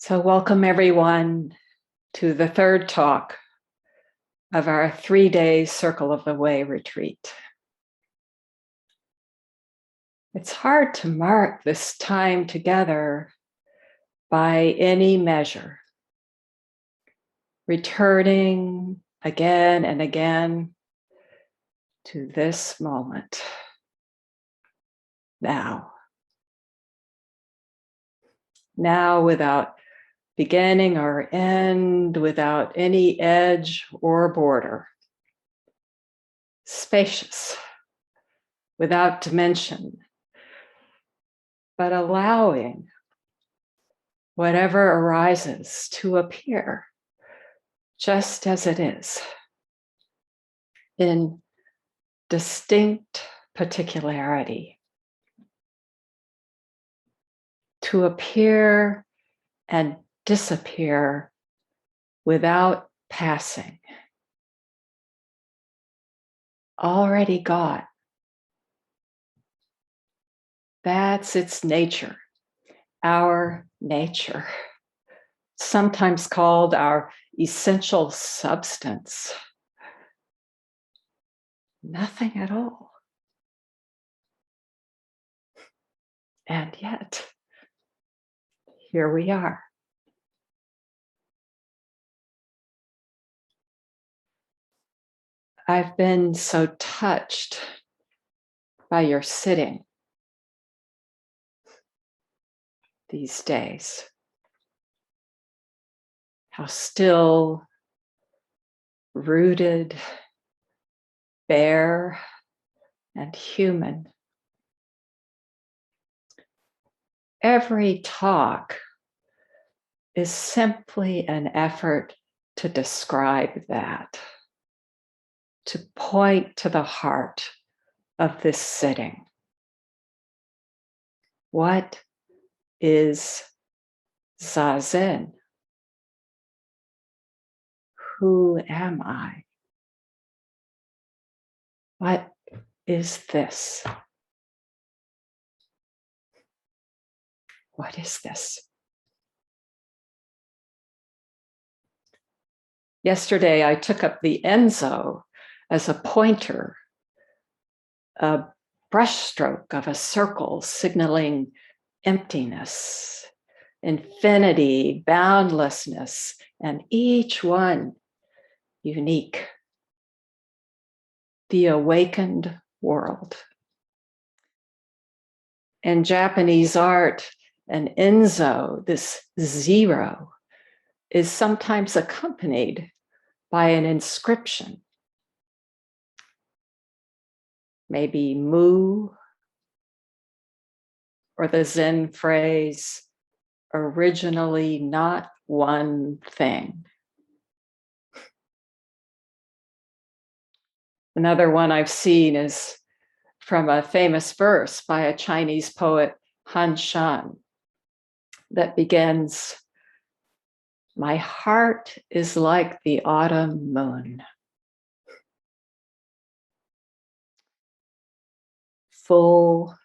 So welcome everyone to the third talk of our 3-day Circle of the Way retreat. It's hard to mark this time together by any measure, returning again and again to this moment, now. Now without beginning or end, without any edge or border. Spacious, without dimension, but allowing whatever arises to appear just as it is, in distinct particularity, to appear and disappear without passing. Already got. That's its nature, our nature, sometimes called our essential substance. Nothing at all. And yet, here we are. I've been so touched by your sitting these days. How still, rooted, bare, and human. Every talk is simply an effort to describe that, to point to the heart of this sitting. What is Zazen? Who am I? What is this? What is this? Yesterday, I took up the Enzo as a pointer, a brushstroke of a circle signaling emptiness, infinity, boundlessness, and each one unique. The awakened world. In Japanese art, an Enzo, this zero, is sometimes accompanied by an inscription. Maybe mu, or the Zen phrase, originally not one thing. Another one I've seen is from a famous verse by a Chinese poet, Han Shan, that begins, "My heart is like the autumn moon, full,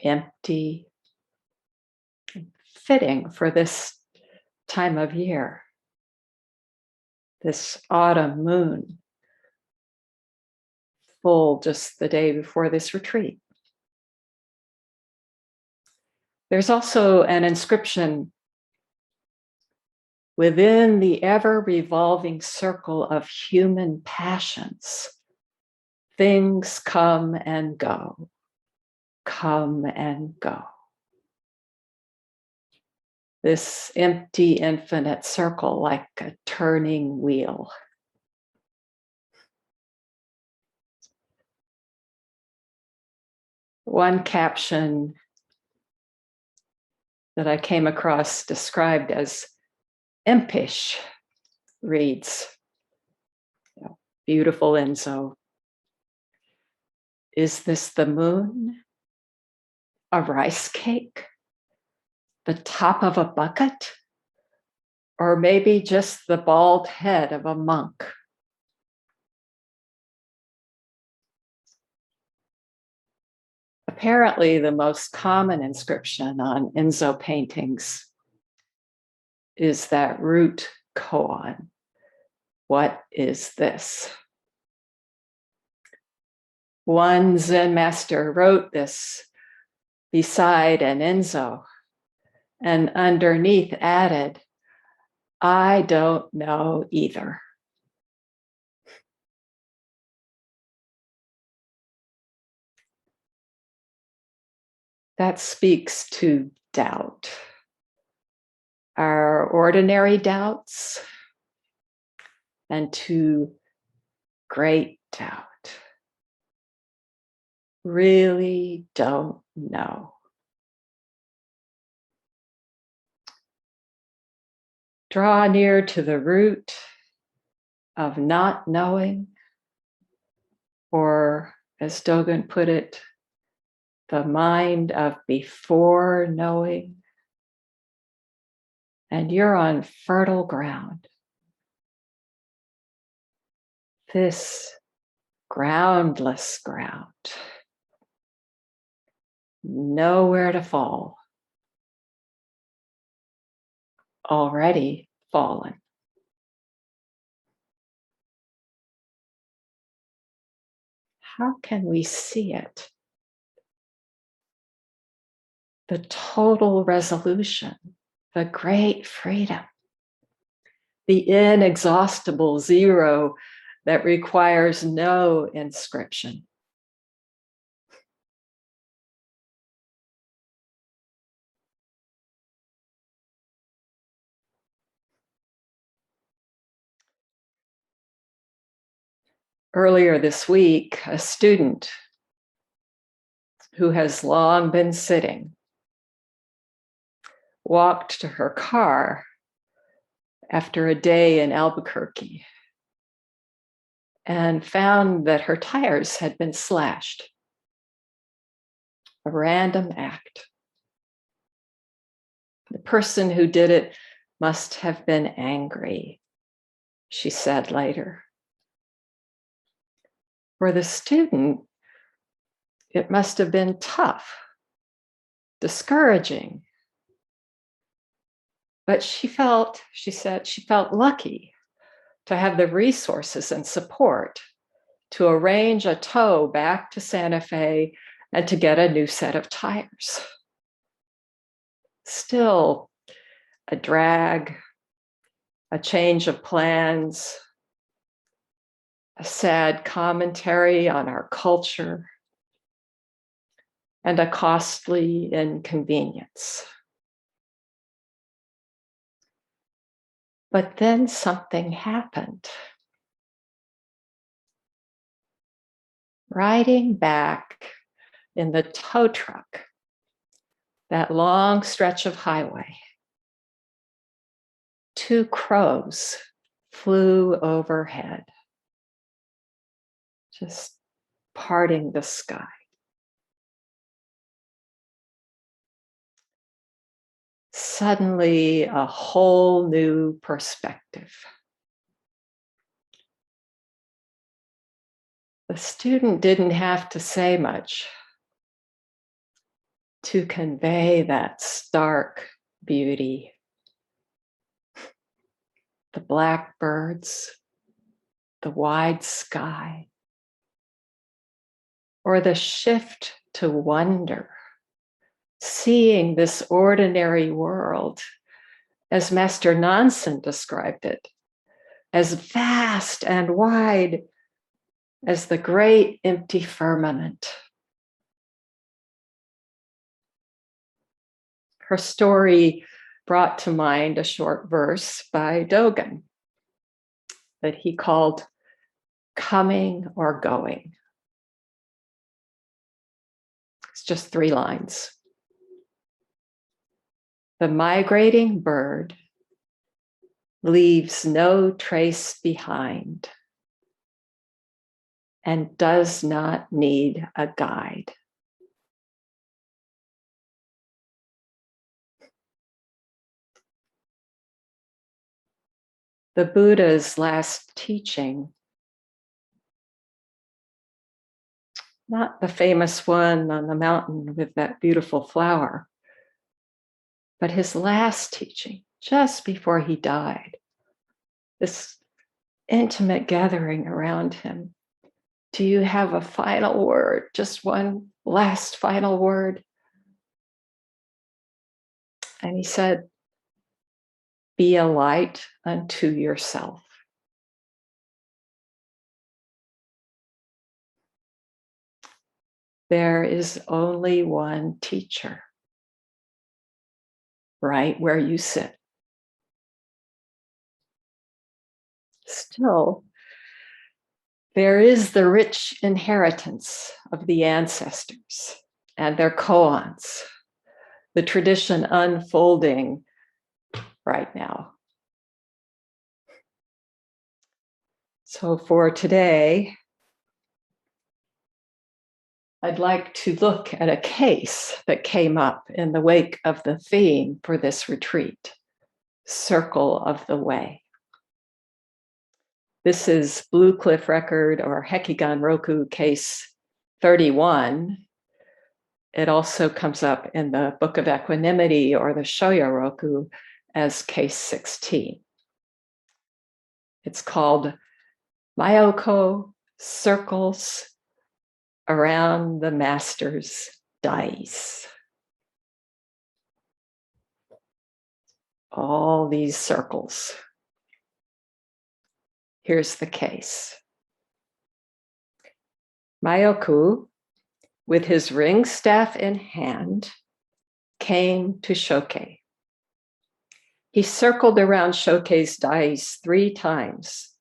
empty, fitting for this time of year, this autumn moon, full just the day before this retreat." There's also an inscription, "Within the ever-revolving circle of human passions, things come and go, come and go." This empty, infinite circle like a turning wheel. One caption that I came across described as impish reads, beautiful Enzo, "Is this the moon? A rice cake? The top of a bucket? Or maybe just the bald head of a monk?" A apparently the most common inscription on Enzo paintings is that root koan. What is this? One Zen master wrote this beside an Enzo and underneath added, I don't know either. That speaks to doubt. Our ordinary doubts and to great doubt. Really don't know. Draw near to the root of not knowing, or as Dogen put it, the mind of before knowing, and you're on fertile ground. This groundless ground. Nowhere to fall. Already fallen. How can we see it? The total resolution, the great freedom, the inexhaustible zero that requires no inscription. Earlier this week, a student who has long been sitting walked to her car after a day in Albuquerque and found that her tires had been slashed. A random act. The person who did it must have been angry, she said later. For the student, it must have been tough, discouraging. But she said, she felt lucky to have the resources and support to arrange a tow back to Santa Fe and to get a new set of tires. Still a drag, a change of plans, a sad commentary on our culture, and a costly inconvenience. But then something happened. Riding back in the tow truck, that long stretch of highway, 2 crows flew overhead, just parting the sky. Suddenly, a whole new perspective. The student didn't have to say much to convey that stark beauty. The blackbirds, the wide sky, or the shift to wonder, seeing this ordinary world, as Master Nansen described it, as vast and wide as the great empty firmament. Her story brought to mind a short verse by Dogen that he called Coming or Going. It's just 3 lines. The migrating bird leaves no trace behind and does not need a guide. The Buddha's last teaching Not the famous one on the mountain with that beautiful flower, but his last teaching, just before he died, this intimate gathering around him. Do you have a final word? Just one last final word? And he said, be a light unto yourself. There is only one teacher, right where you sit. Still, there is the rich inheritance of the ancestors and their koans, the tradition unfolding right now. So for today, I'd like to look at a case that came up in the wake of the theme for this retreat, Circle of the Way. This is Blue Cliff Record or Hekigan Roku case 31. It also comes up in the Book of Equanimity or the Shoya Roku as case 16. It's called Mayoku Circles Around the Master's Dais. All these circles. Here's the case. Mayoku, with his ring staff in hand, came to Shokei. He circled around Shokei's dais 3 times,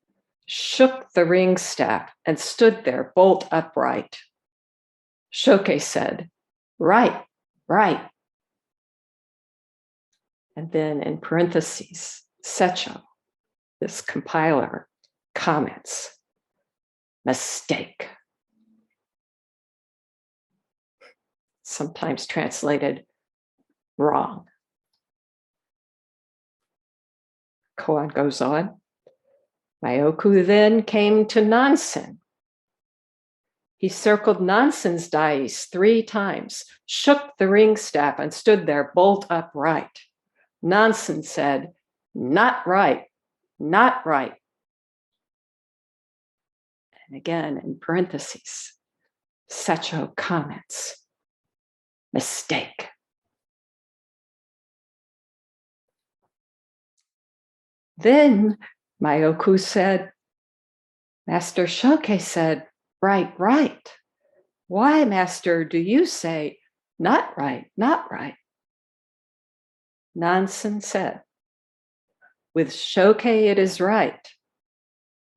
shook the ring staff, and stood there bolt upright. Shokei said, right, right. And then in parentheses, Secho, this compiler, comments, mistake. Sometimes translated wrong. Koan goes on. Mayoku then came to Nansen. He circled Nansen's dais 3 times, shook the ring staff, and stood there bolt upright. Nansen said, not right, not right. And again, in parentheses, Secho comments, mistake. Then Mayoku said, Master Shokei said, right, right. Why, Master, do you say, not right, not right? Nansen said, with Shokei it is right,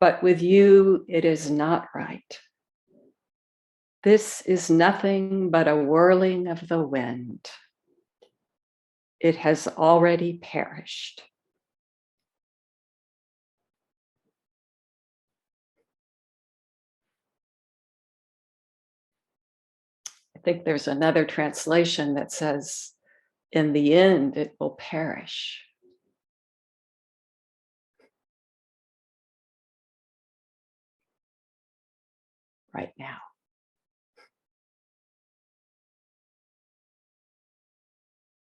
but with you it is not right. This is nothing but a whirling of the wind. It has already perished. I think there's another translation that says, in the end, it will perish. Right now.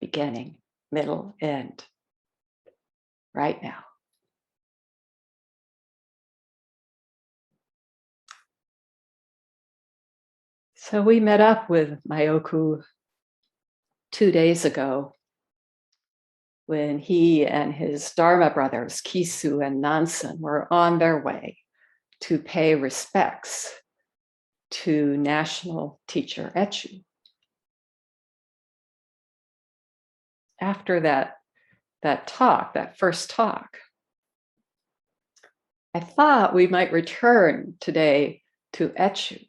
Beginning, middle, end. Right now. So we met up with Mayoku 2 days ago when he and his Dharma brothers, Kisu and Nansen, were on their way to pay respects to national teacher Echu. After that first talk, I thought we might return today to Echu.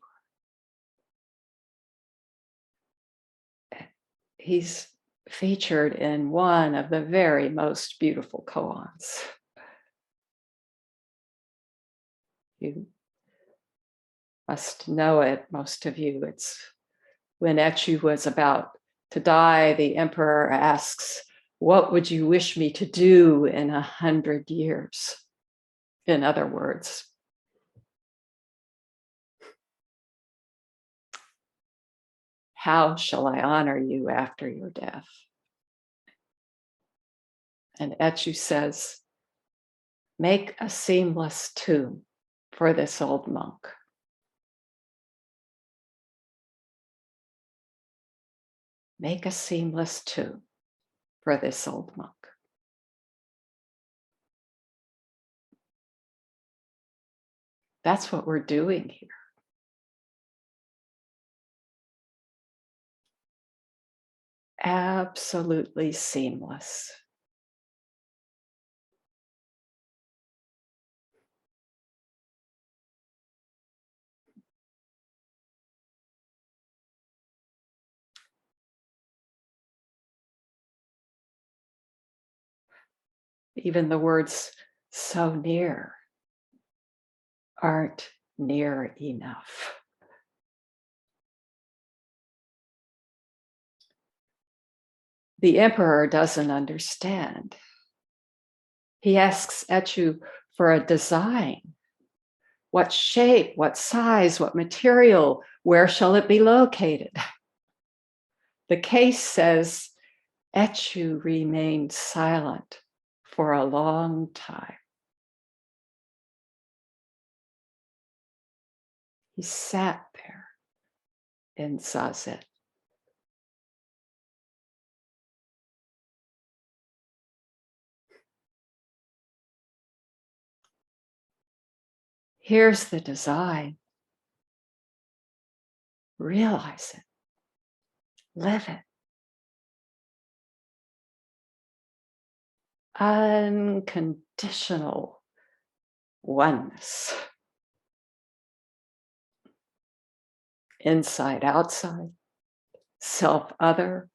He's featured in one of the very most beautiful koans. You must know it, most of you. It's when Echu was about to die, the emperor asks, what would you wish me to do in 100 years? In other words, how shall I honor you after your death? And Echu says, make a seamless tomb for this old monk. Make a seamless tomb for this old monk. That's what we're doing here. Absolutely seamless. Even the words so near aren't near enough. The emperor doesn't understand. He asks Echu for a design. What shape, what size, what material, where shall it be located? The case says Echu remained silent for a long time. He sat there in zazen. Here's the design. Realize it. Live it. Unconditional oneness. Inside, outside, self, other,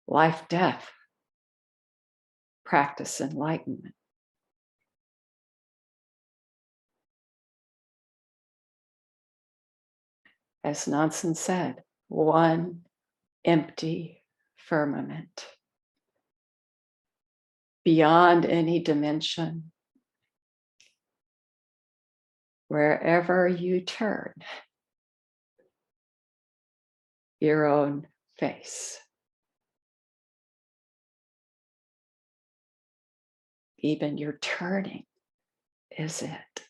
life, death, practice, enlightenment. As Nansen said, one empty firmament. Beyond any dimension, wherever you turn, your own face. Even your turning is it.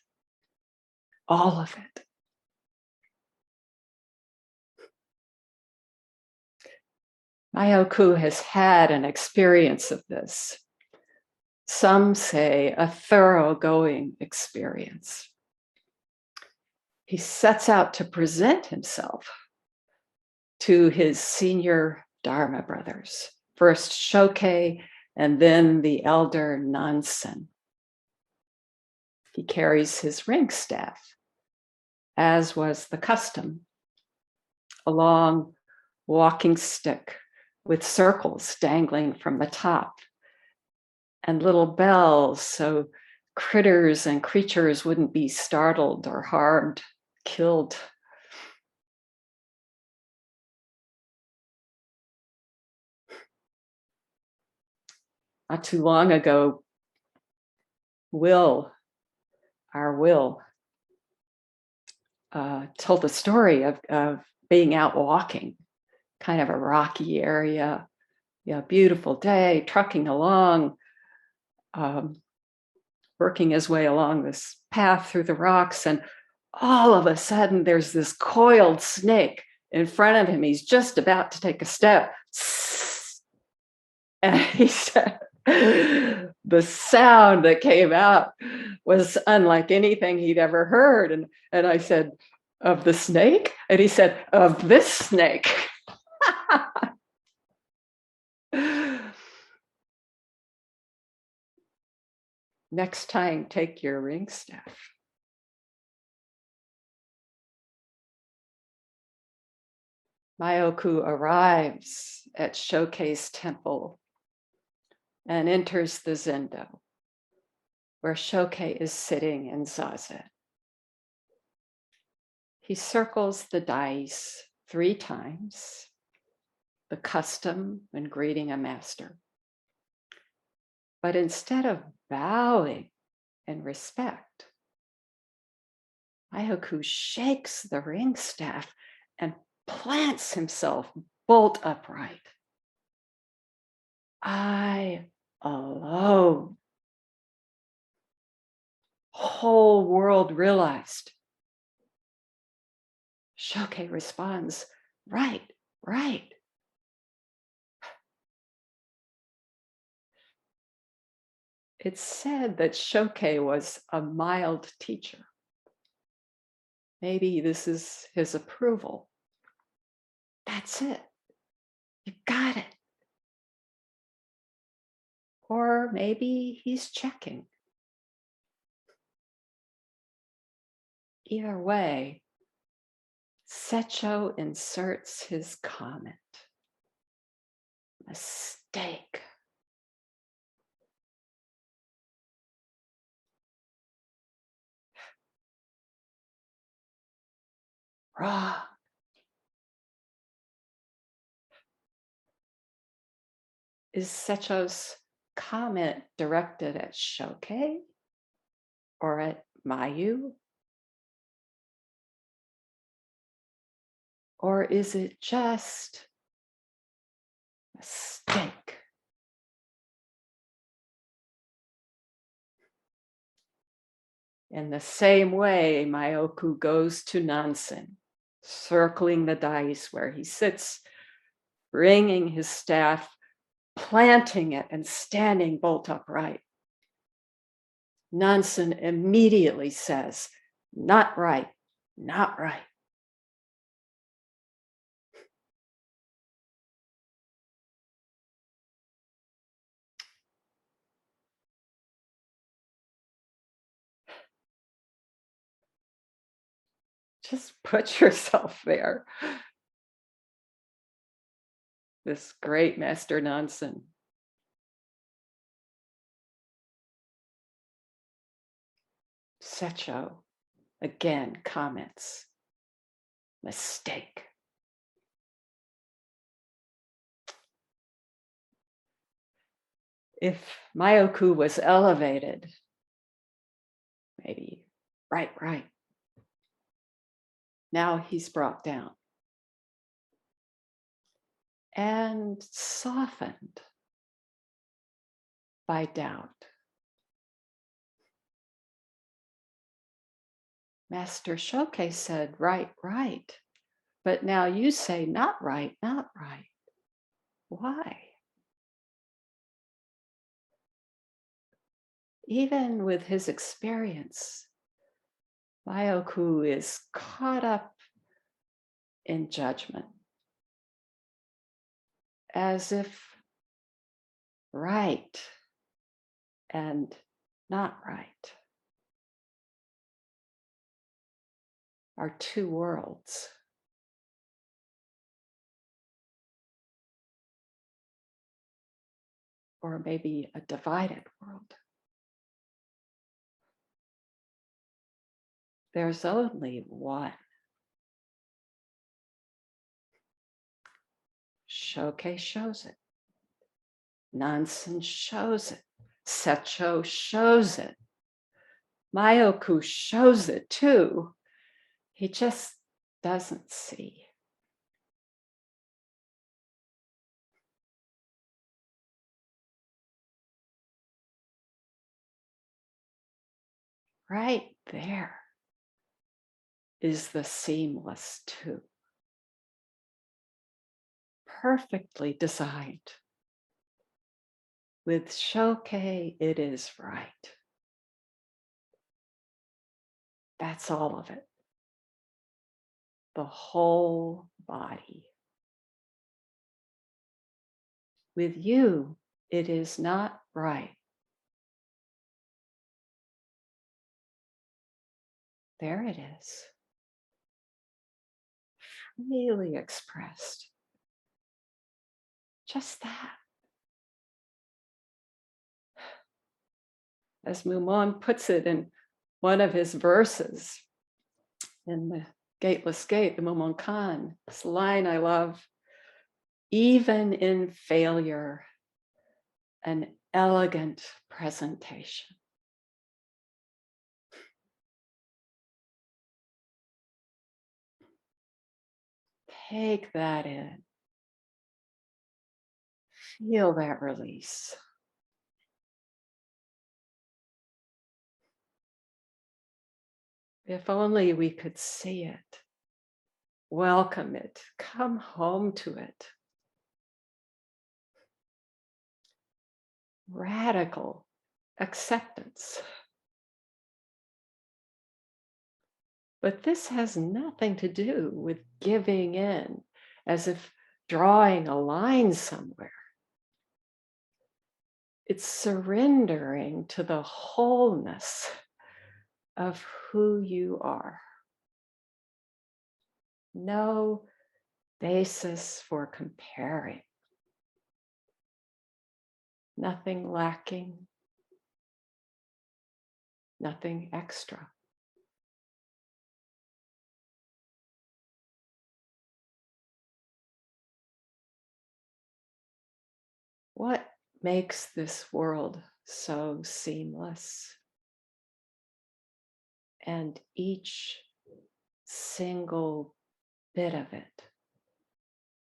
All of it. Mayoku has had an experience of this. Some say a thoroughgoing experience. He sets out to present himself to his senior Dharma brothers, first Shokei and then the elder Nansen. He carries his ring staff, as was the custom, a long walking stick with circles dangling from the top and little bells so critters and creatures wouldn't be startled or harmed, killed. Not too long ago, our Will, told the story of being out walking, kind of a rocky area, beautiful day, trucking along, working his way along this path through the rocks, and all of a sudden there's this coiled snake in front of him. He's just about to take a step. And he said, the sound that came out was unlike anything he'd ever heard. And I said, of the snake? And he said, of this snake. Next time, take your ring staff. Mayoku arrives at Shokei's temple and enters the zendo, where Shokei is sitting in zazen. He circles the dais 3 times, the custom when greeting a master. But instead of bowing in respect, Mayoku shakes the ring staff and plants himself bolt upright. I alone. Whole world realized. Shoke responds, right, right. It's said that Shoke was a mild teacher. Maybe this is his approval. That's it. You got it. Or maybe he's checking. Either way, Secho inserts his comment. Mistake. Wrong. Is Secho's comment directed at Shoke or at Mayu? Or is it just mistake? In the same way, Mayoku goes to Nansen, circling the dais where he sits, bringing his staff, planting it, and standing bolt upright. Nansen immediately says, not right, not right. Just put yourself there. This great Master Nansen. Secho again comments, mistake. If Mayoku was elevated, maybe right, right. Now he's brought down and softened by doubt. Master Shoke said, right, right. But now you say, not right, not right. Why? Even with his experience, Mayoku is caught up in judgment, as if right and not right are two worlds. Or maybe a divided world. There's only one. Shoke shows it. Nansen shows it. Secho shows it. Mayoku shows it too. He just doesn't see. Right there is the seamless two. Perfectly designed. With Shoke, it is right. That's all of it. The whole body. With you, it is not right. There it is. Freely expressed. Just that. As Mumon puts it in one of his verses in the Gateless Gate, the Mumon Kan, this line I love, even in failure, an elegant presentation. take that in. Feel that release. If only we could see it, welcome it, come home to it. Radical acceptance. But this has nothing to do with giving in, as if drawing a line somewhere. It's surrendering to the wholeness of who you are. No basis for comparing. Nothing lacking. Nothing extra. What makes this world so seamless? And each single bit of it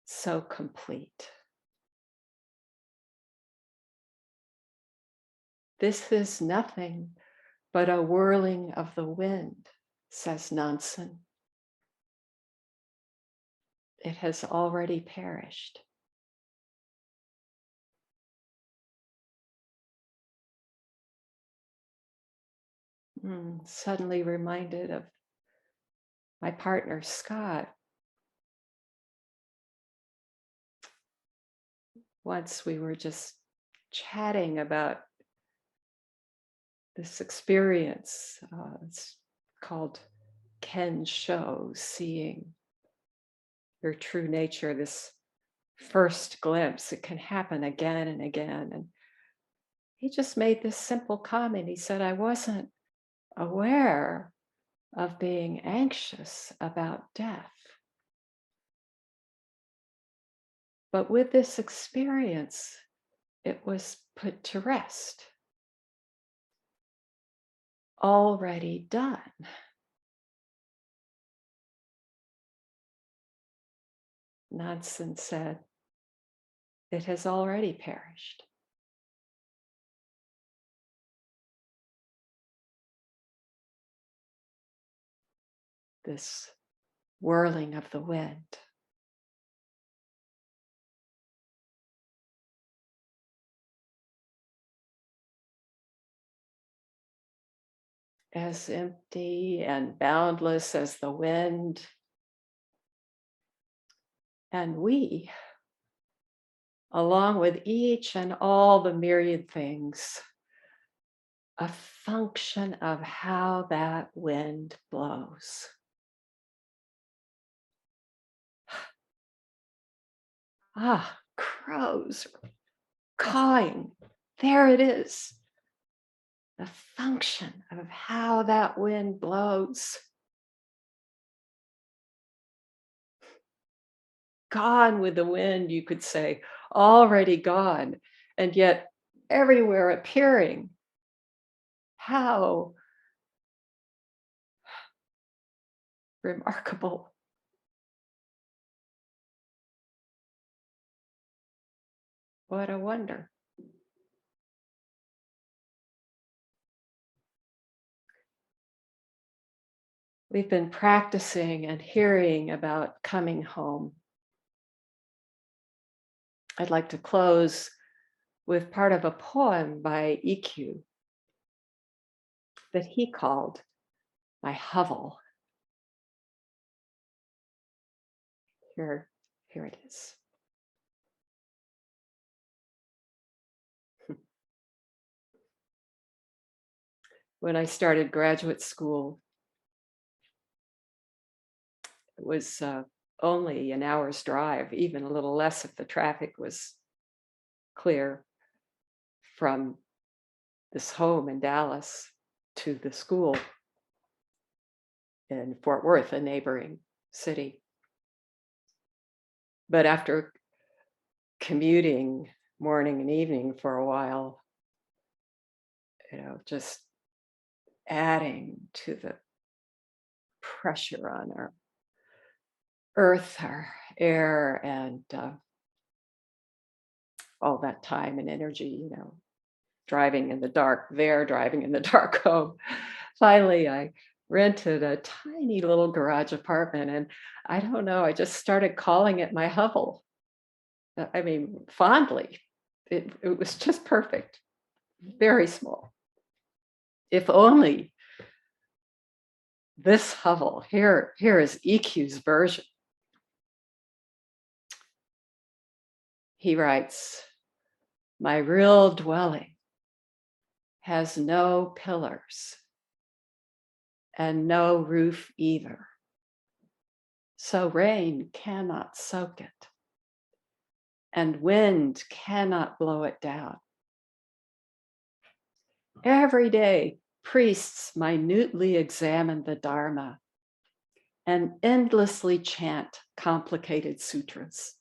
so complete. This is nothing but a whirling of the wind, says Nansen. It has already perished. Suddenly reminded of my partner, Scott. Once we were just chatting about this experience. It's called Ken Show, seeing your true nature, this first glimpse. It can happen again and again. And he just made this simple comment. He said, I wasn't aware of being anxious about death. But with this experience, it was put to rest. Already done. Nansen said, it has already perished. This whirling of the wind. As empty and boundless as the wind. And we, along with each and all the myriad things, a function of how that wind blows. Crows cawing. There it is. The function of how that wind blows. Gone with the wind, you could say, already gone, and yet everywhere appearing. How remarkable. What a wonder. We've been practicing and hearing about coming home. I'd like to close with part of a poem by EQ that he called my hovel. Here it is. When I started graduate school, it was only an hour's drive, even a little less if the traffic was clear, from this home in Dallas to the school in Fort Worth, a neighboring city. But after commuting morning and evening for a while, just adding to the pressure on our earth, our air, and all that time and energy, driving in the dark there, driving in the dark home. Finally, I rented a tiny little garage apartment, and I don't know, I just started calling it my hovel. I mean, fondly. It was just perfect, very small. If only this hovel, here is EQ's version. He writes, my real dwelling has no pillars and no roof either. So rain cannot soak it, and wind cannot blow it down. Every day, priests minutely examine the Dharma and endlessly chant complicated sutras.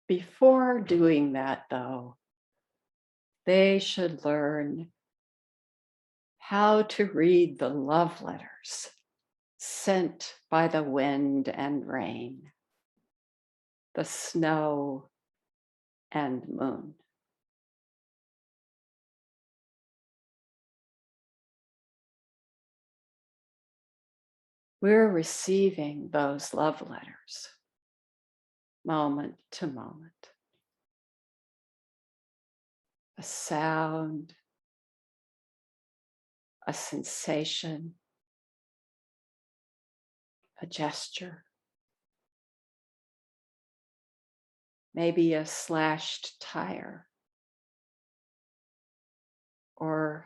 Before doing that, though, they should learn how to read the love letters sent by the wind and rain, the snow and moon. We're receiving those love letters moment to moment. A sound, a sensation, a gesture, maybe a slashed tire, or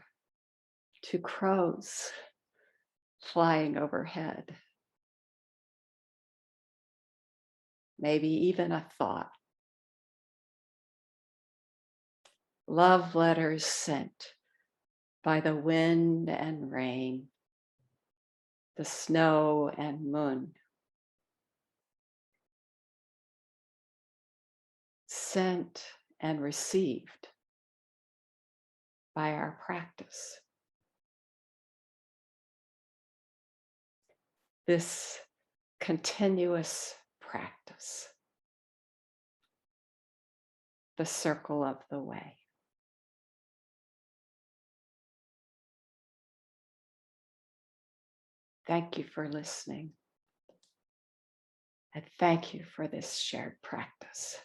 two crows flying overhead. Maybe even a thought. Love letters sent by the wind and rain, the snow and moon. Sent and received by our practice. This continuous practice, the circle of the way. Thank you for listening. And thank you for this shared practice.